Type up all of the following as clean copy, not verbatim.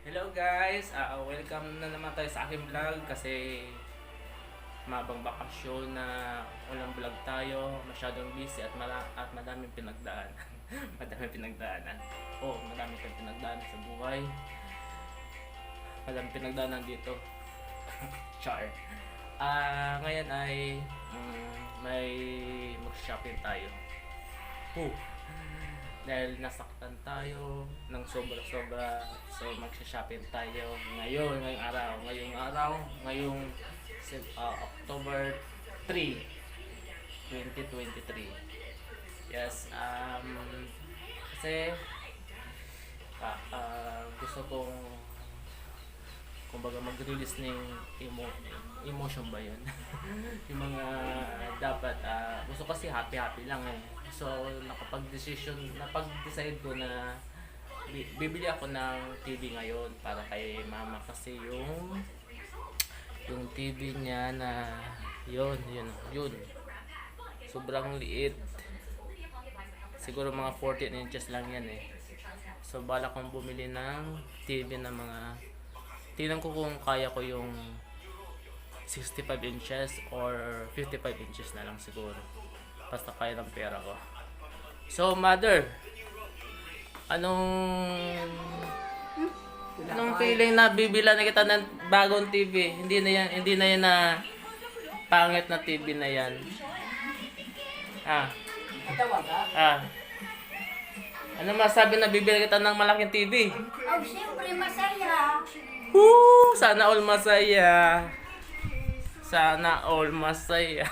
Hello guys, welcome na naman tayo sa aking vlog kasi mabang bakasyon na walang vlog tayo, masyadong busy at madaming pinagdaanan. Madaming pinagdaanan. Madaming pinagdaanan sa buhay. Madaming pinagdaanan dito. Char. Ngayon ay may mag-shopping tayo. Dahil nasaktan tayo ng sobra-sobra, so magsha-shopping tayo ngayong araw, October 3, 2023. Yes, kasi gusto kong kumbaga mag-release ng emotion ba yun? Yung mga dapat, gusto kasi happy lang eh. So napag-decide ko na bibili ako ng TV ngayon para kay mama kasi yung TV niya na yun sobrang liit, siguro mga 14 inches lang yan eh. So bala kong bumili ng TV na mga, tingnan ko kung kaya ko yung 65 inches or 55 inches na lang siguro, basta kaya ng pera ko. So mother, anong feeling na bibila na kita ng bagong TV? Hindi na yan na pangit na TV na yan. Ano masabi na bibili kita ng malaking TV? Siyempre masaya. Sana all masaya. Sana all masaya.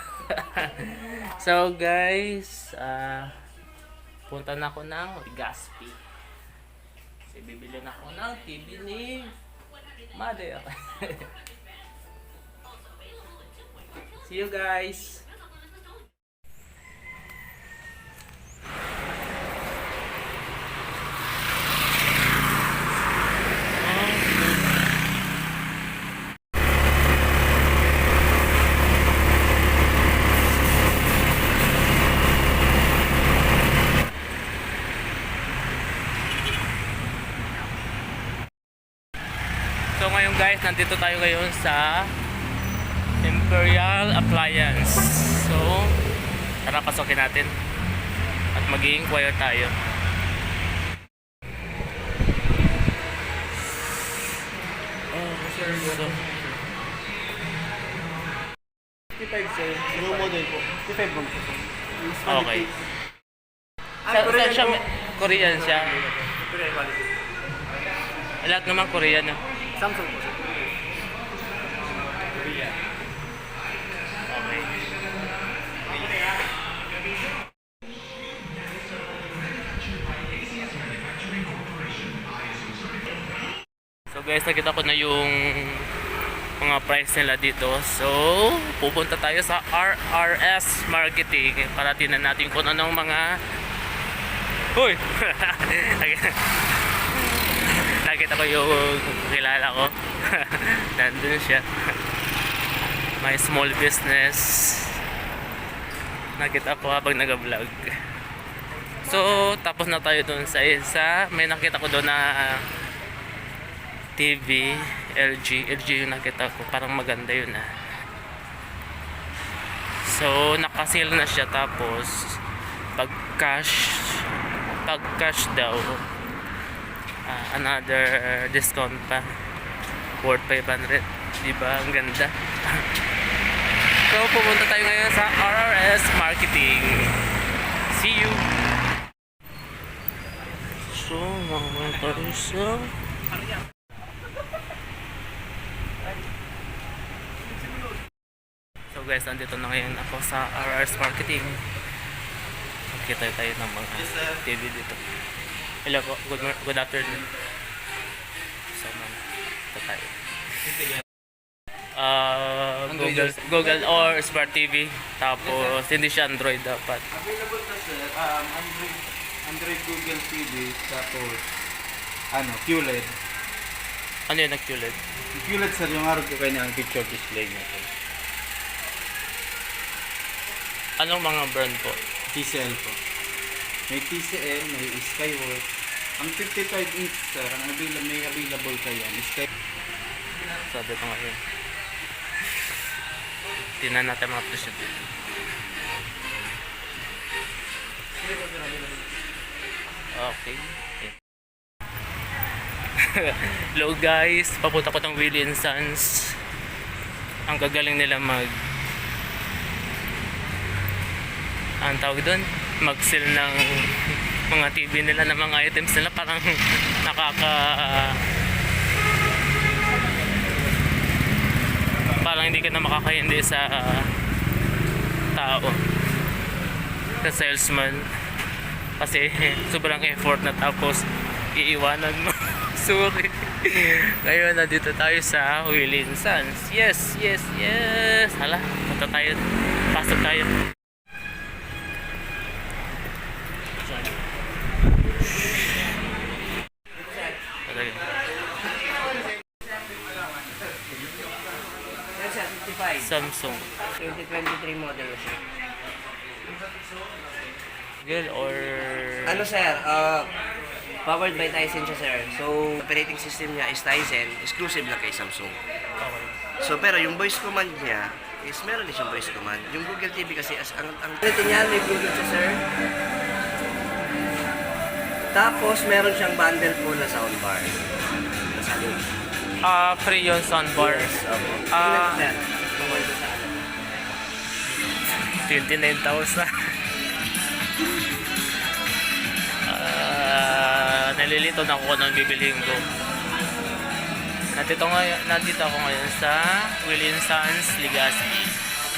So guys, punta na ako ng Gaspi. Kasi bibili na ako ng TV ni Mother. See you guys. So ngayon guys, nandito tayo ngayon sa Imperial Appliance. So, tara pasokin natin at mag-i-inquire tayo. So, 55 sir, new model po. 55 bang po sir? Okay. Saan siya? Korean siya. Lahat naman Korean na. Samsung po sir. Korean. Okay. So guys, nakita ko na yung mga price nila dito. So, pupunta tayo sa RRS Marketing para tingnan natin kung anong mga nakita ko yung kilala ko. Nandun siya. My small business. Nakita ko habang nag-vlog. So, tapos na tayo dun sa isa. May nakita ko doon na TV, LG yung nakita ko. Parang maganda yun ah. So, naka-sale na siya. Tapos, pag cash daw, another discount pa, worth 500. Diba? Ang ganda. So, pumunta tayo ngayon sa RRS Marketing. See you! So, mga tayo sa So guys, nandito na ngayon ako sa RRS Marketing. Nakita tayo ng mga TV dito. Hello po, good afternoon. So, ito tayo. Google or Smart TV. Tapos, hindi siya Android dapat. Available na sir, Android Google TV, tapos QLED. Ano yun ang QLED? QLED sir, yung araw ko kayo ng picture display niya sir. Anong mga brand po? TCL po. May TCL, may Skyworth, Ang 55 inch sir, ang may available kayo is kay Sabi ko ngayon. Tingnan natin mga presyo dito. Okay. Hello guys, papunta ko ng Willie & Sons. Ang gagaling nila ang tawag doon, mag-sell ng mga TV nila, ng mga items nila. Parang parang hindi ka na makakahindi sa tao, sa salesman, kasi sobrang effort na tapos iiwanan mo. Sorry. Ngayon nandito tayo sa Willie & Sons. Yes. Hala, punta tayo. Pasok tayo. Talaga. Yes, sir, 55. Samsung. 2023 model, sir. Girl or Ano, sir? Powered by Tizen siya, sir. So, operating system niya is Tizen, exclusive lang kay Samsung. okay. So, pero yung voice command niya is meron din siyang voice command. Yung Google TV kasi, ang quality niya, may Google siya, sir. Tapos, meron siyang bundle po na soundbar. Nasa loob. Free yung soundbar. Yes, opo. Ah. Tingnan niyo, sir. Tungkol doon sa ano. 29,000. Nalilito na ako kung anong bibilihin ko. Nandito ako ngayon sa Willie & Sons, Legazpi.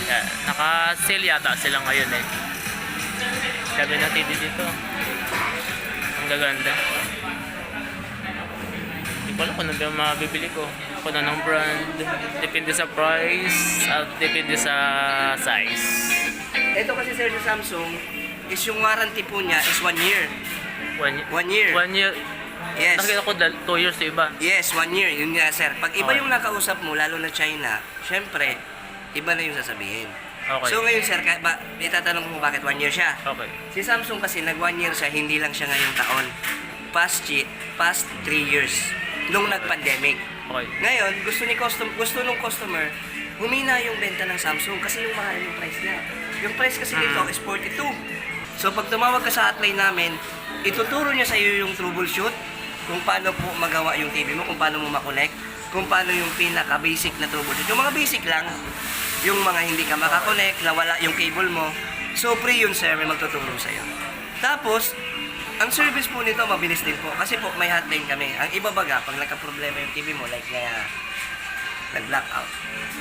Yan. Naka-sale yata sila ngayon eh. Sabi na TV dito. Ang gaganda. Hindi ko alam kung ano ba yung mabibili ko. Kung anong brand. Depende sa price at depende sa size. Ito kasi, sir, sa Samsung, is yung warranty po niya is 1 year. 1 year. 1 year. Yes. Nakikita ko 2 years sa iba. Yes, 1 year. Yun nga, sir. Pag iba Okay. yung nakausap mo, lalo na China, syempre, iba na yung sasabihin. Okay. So ngayon, sir, itatanong mo bakit 1 year siya. Okay. Si Samsung kasi nag 1 year siya, hindi lang siya ngayong taon. Past 3 years, nung nag-pandemic. Okay. Ngayon, gusto nung customer, humina yung benta ng Samsung kasi yung mahal yung price niya. Yung price kasi nito is 42. So pag tumawag ka sa hotline namin, ituturo niya sa iyo yung troubleshoot, kung paano po magawa yung TV mo, kung paano mo makonect, kung paano yung pinaka-basic na troubleshoot. Yung mga basic lang, yung mga hindi ka makakonect, nawala yung cable mo. So free yun, sir, may magtuturo sa iyo. Tapos, ang service po nito mabilis din po kasi po may hotline kami. Ang iba baga, pag nagka-problema yung TV mo, like nag-blackout.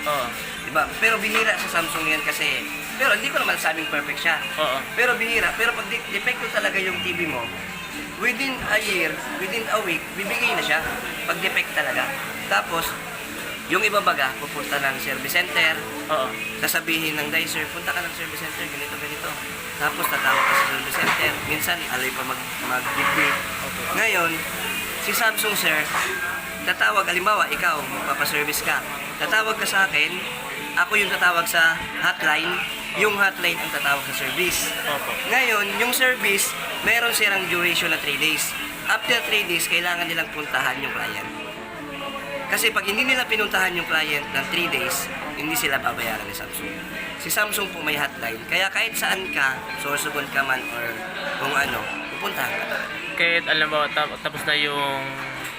Oo. Diba? Pero bihira sa Samsung yan kasi, pero hindi ko naman sabing perfect siya. Oo. Pero bihira, pero pag defecto talaga yung TV mo, within a year, within a week, bibigay na siya. Pag defect talaga. Tapos, yung iba baga, pupunta ng service center, Oo. sasabihin ng dicer, punta ka ng service center, ganito. Tapos tatawag ka sa service center. Minsan, alay pa mag-debrief. Okay. Ngayon, si Samsung, sir, tatawag, halimbawa, ikaw, magpapaservice ka. Tatawag ka sa akin, ako yung tatawag sa hotline, yung hotline ang tatawag sa service. Opo. Ngayon, yung service, meron silang duration na 3 days. After 3 days, kailangan nilang puntahan yung client. Kasi pag hindi nila pinuntahan yung client ng 3 days, hindi sila babayaran ni Samsung. Si Samsung po may hotline, kaya kahit saan ka, sorsogon ka man or kung ano, pupuntahan ka talaga. Kahit alam mo, tapos na yung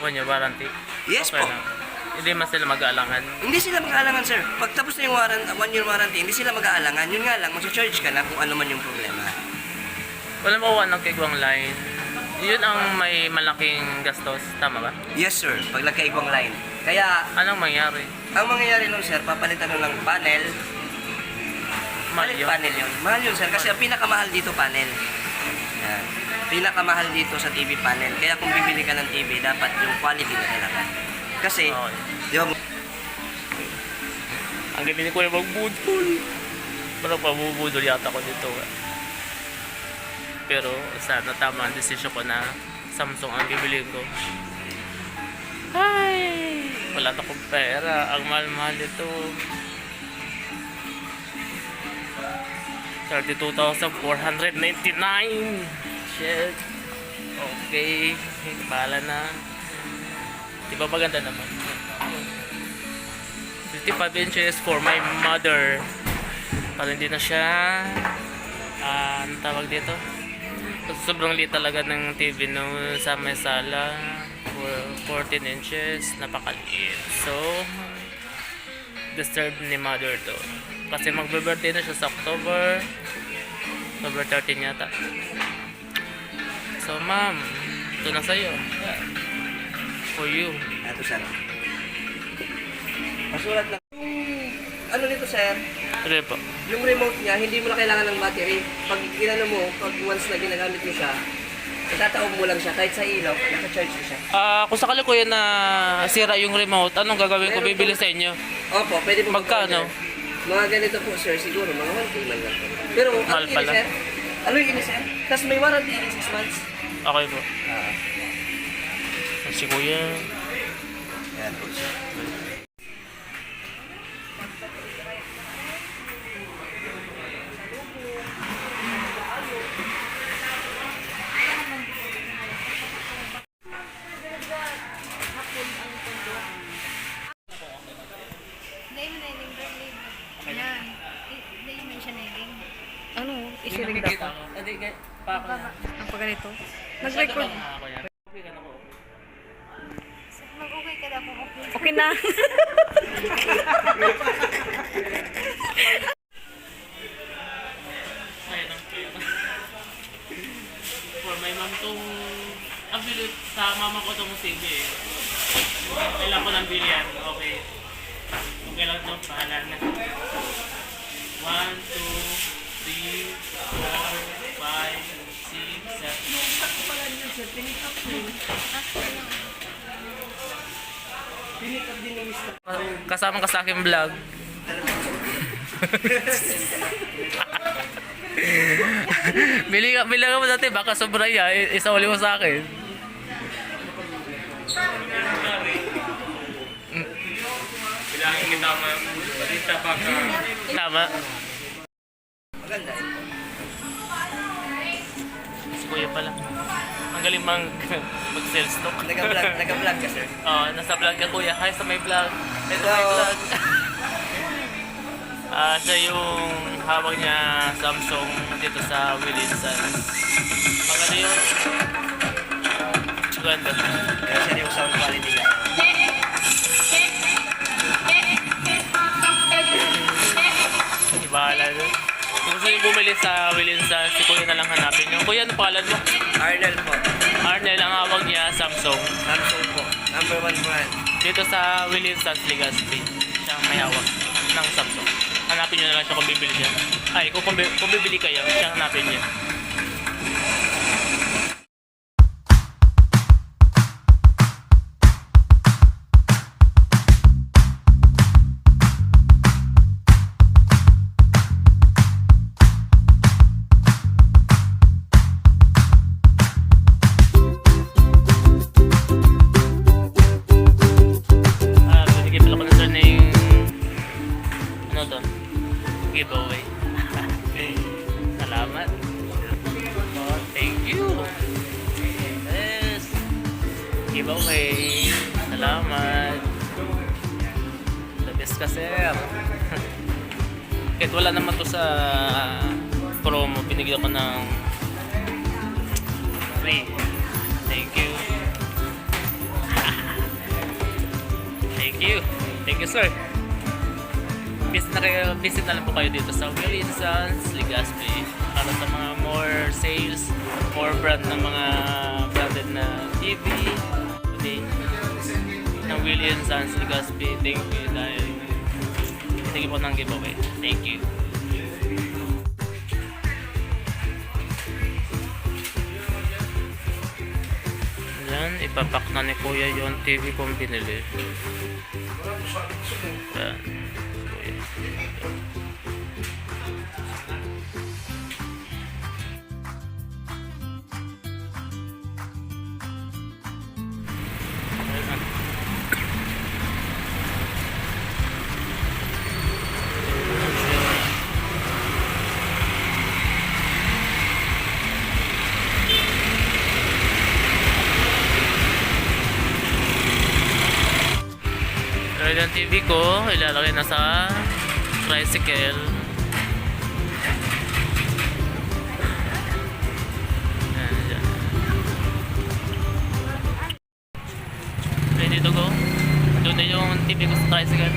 1 year warranty. Yes Okay po. na. Hindi man sila mag-aalangan. Hindi sila mag-aalangan, sir. Pag tapos na yung 1 year warranty, hindi sila mag-aalangan. Yun nga lang, mag-charge ka na kung ano man yung problema. Wala makuha ng kigwang line. Yun ang may malaking gastos. Tama ba? Yes, sir. Pag nagkaibang line. Kaya, Anong mangyari? ang mangyayari nun, sir, papalitan nun ng panel. Mahal Palit yun? panel yun. Mahal yun, sir. Kasi ang pinakamahal dito, panel. Yan. Pinakamahal dito sa TV panel. Kaya kung bibili ka ng TV, dapat yung quality na talaga. Kasi, Okay. di ba, Ang galing ko yung magbudol. Parang pabubudol yata ko dito. Pero sana tama ang desisyon ko na Samsung ang bibili ko. Ay! Wala na akong pera. Ang mahal-mahal ito. 32,499. Shit. Okay, bahala na. Di ba maganda naman? 55 inches for my mother. Para hindi na siya, ano tawag dito? Sobrang liit talaga ng TV no sa may sala. 14 inches, napakaliit. So, disturb ni mother to. Kasi magbe-birthday na siya sa October 13 yata. So, ma'am, ito na sa'yo. Yeah. For you. Ito, sir. Masulat lang. Ano nito, sir? Ano po? Yung remote niya, hindi mo na kailangan ng battery. Pag ginano mo, pag once na ginagamit mo siya, itataob mo lang siya. Kahit sa ilaw, naka-charge mo siya. Kung sakali ko yan na sira yung remote, anong gagawin ko? Bibili sa inyo? Opo, pwede po. Magkano? Mga ganito po, sir, siguro mga 1K man lang po. Pero, Mahal ano pala. sir? Ano yung ini, sir? Tapos may warranty in 6 months. Okay po. Si kuya. Ayan po, sir. Hindi mo na yung birthday. Yan. Hindi mo siya na yung Ano? Isiling dapat. Hindi, pa ako na. Ang pagganito. Nag-record. Ako yan. Mag-okay ka na kung okay. Okay na. Sayang ang pera. For my mom tong... Ang bili sa mama ko tong TV eh. Kailangan ko ng bilyan. Okay. Okay lang ito. Pahala na. 1, 2, 3, 4, 5, 6, 7. Kasama ka sa aking vlog. bili ka mo dati, baka sobra yan. Isauli mo sa akin. Bilangin kita mga balita baka. Tama. Maganda eh. Si kuya pala. Ang galing mag-sell stock. Nag-vlog ka, sir. Oo, nasa vlog ka kuya. Hi sa may vlog. Hi sa may Hello. vlog. Siya yung hawak niya Samsung dito sa Williamson. Maganda yun. Ganda. Kaya sir yung sound quality niya. Bahala doon. Kung gusto niyo bumili sa Williamson, si kuya na lang hanapin niyo. Kuya, ano pangalan mo? Arnel po. Arnel, ang hawak niya Samsung. Samsung po. Number 1 brand. Dito sa Williamson, Legazpi. Siya ang may hawak ng Samsung. Hanapin niyo na lang siya kung bibili siya. Ay, kung bibili kayo, siya hanapin niyo. Binigyan pala ko na sir na yung ano to? Giveaway. Salamat. Oh, thank you. Yes. Giveaway. Salamat. The best ka sir. Kahit wala naman to sa promo, binigyan ko ng free. Thank you. Thank you. Thank you, sir. Visit na lang po kayo dito sa Williamson's, Legazpi para sa mga more sales, more brand ng mga branded na TV. Today, ng Williamson's, Legazpi. Thank you dahil hindi po ng giveaway. Thank you. Yan, ipapak na ni Kuya yung TV kong binili. Yan. yung TV ko, ilalagay na sa tricycle. Ayan, dyan. Ready to go? Doon na yung TV ko sa tricycle.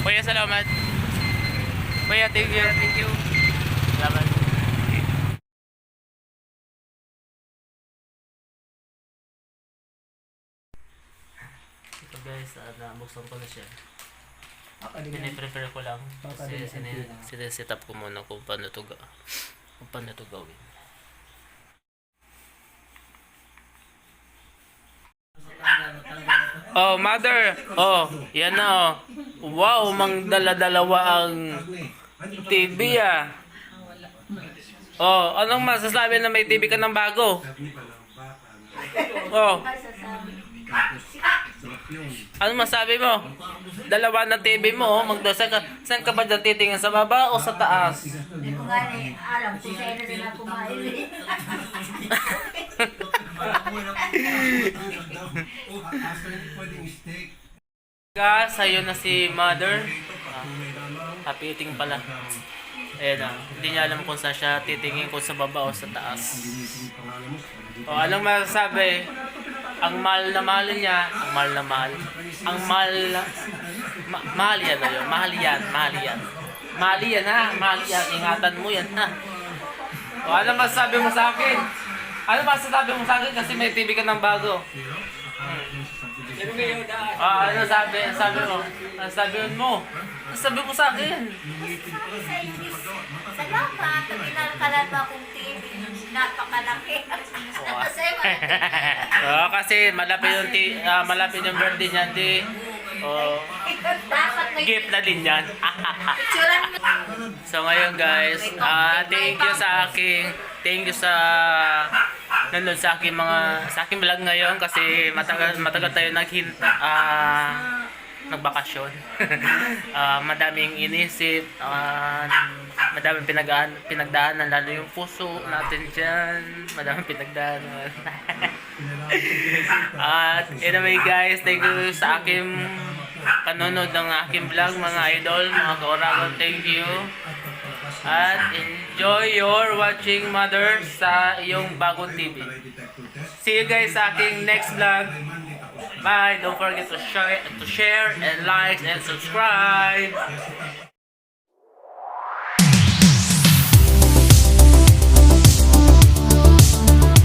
Kuya, salamat. Kuya, thank you. Thank you. Salamat. Ito guys, nabuksan ko na siya. Piniprepare ko lang kasi sineset up ko muna kung paano ito gawin. Oh, mother! Oh, yan na oh. Wow, mang dala-dalawa ang TV ah. Oh, anong masasabi na may TV ka ng bago? Oh. Ano masabi mo? Dalawa na TV mo, oh. Magdasal ka. Saan ka ba dyan titingin? Sa baba o sa taas? Hindi ko nga alam kung saan na sila kumain. Guys, sa'yo na si mother. Happy eating pala. Ayan na. Hindi niya alam kung saan siya titingin, kung sa baba o sa taas. O, anong masasabi? Ang mahal na mahal niya. Ang mahal na mahal. Ang mahal na... mahal yan na yun. Mahal yan. Mahal yan. Mahal yan ha. Mahal yan. Ingatan mo yan ha. O, anong masasabi mo sa akin? Ano masasabi mo sa akin kasi may TV ka ng bago? Ano sabi mo? Ano sabi mo? Ano sabi mo sa akin? Salamat, pinalkalan mo akong TV. Napakalaki. Kasi malapit yung birthday niya, di. Dapat may Gift na din yan. picturean mo. So ngayon guys, thank you sa nanood sa aking vlog ngayon kasi matagal tayo nagbakasyon. Madaming inisip, madaming pinagdaanan, lalo yung puso natin dyan, madaming pinagdaanan. At anyway guys, thank you sa aking panonood ng aking vlog mga idol, mga kauragon, thank you. At enjoy your watching mother sa iyong bagong TV. See you guys sa aking next vlog. Bye! Don't forget to share and like and subscribe.